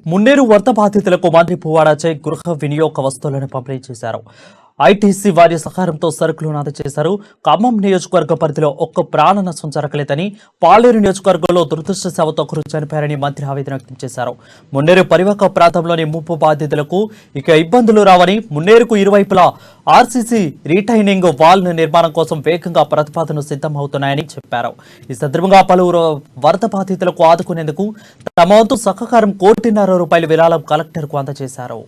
మున్నేరు వరద బాధితులకు మంత్రి పువ్వాడచే గృహ వినియోగ వస్తువులను పంపిణీ చేశారు. ఐటీసీ వారి సహకారంతో సరుకులను అందజేశారు. ఖమ్మం నియోజకవర్గ పరిధిలో ఒక్క ప్రాణ నష్టం జరగలేదని, పాలేరు నియోజకవర్గంలో దురదృష్టవశాత్తు ఒకరు చనిపోయారని మంత్రి ఆవేదన వ్యక్తం చేశారు. మున్నేరు పరివాహక ప్రాంతంలోని ముప్పు బాధితులకు ఇక ఇబ్బందులు రావని, మున్నేరుకు ఇరువైపులా ఆర్సీసీ రీటైనింగ్ వాల్ నిర్మాణం కోసం వేగంగా ప్రతిపాదనలు సిద్ధమవుతున్నాయని చెప్పారు. ఈ సందర్భంగా పలువురు వరద బాధితులకు ఆదుకునేందుకు తమ వంతు సహకారం ₹1.5 కోటి విరాళం కలెక్టర్కు అందజేశారు.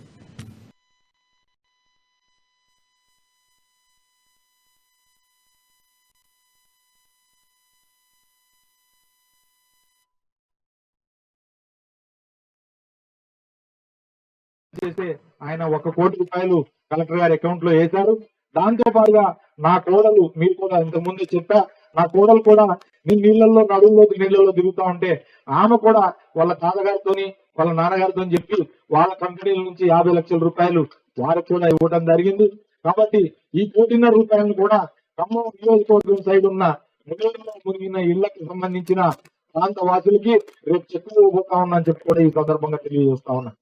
చేస్తే ఆయన ₹1 కోటి కలెక్టర్ గారి అకౌంట్ లో వేశారు. దాంతో పాటుగా నా కోడలు, మీరు కూడా ఇంతకుముందు చెప్పా, నా కోడలు కూడా నేను నీళ్ళలో దిగుతా ఉంటే ఆమె కూడా వాళ్ళ తాతగారితోని వాళ్ళ నాన్నగారితో చెప్పి వాళ్ళ కంపెనీల నుంచి ₹50 లక్షలు వారికి కూడా ఇవ్వడం జరిగింది. కాబట్టి ఈ ₹1.5 కోటి కూడా ఖమ్మం నియోజకవర్గం సైడ్ ఉన్న మున్నేరులో మునిగిన ఇళ్లకు సంబంధించిన ప్రాంత వాసులకి రేపు చెక్కులు ఇవ్వబోతా ఉన్నాను చెప్పి కూడా ఈ సందర్భంగా తెలియజేస్తా ఉన్నా.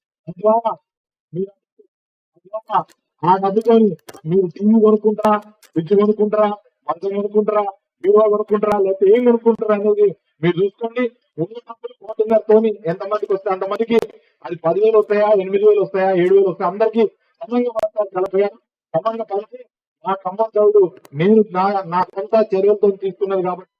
ఆ డబ్బుతోని మీరు టీవీ కొనుక్కుంటారా, ఫ్రిడ్జ్ కొనుక్కుంటారా, మంచం కొనుక్కుంటారా, బీరువా కొనుక్కుంటారా, లేకపోతే ఏం కొనుక్కుంటారా అనేది మీరు చూసుకోండి. ఉన్న డబ్బులు కోటిన్నరతోని ఎంతమందికి వస్తే అంతమందికి అది 10,000 వస్తాయా, 8,000 వస్తాయా, 7,000 వస్తాయా, అందరికీ సమంగా పడతారు కలెక్టర్ గారు. సమంగా కలిసి నా ఖమ్మం చదువు నేను నా సొంత చర్యలతో తీసుకున్నది కాబట్టి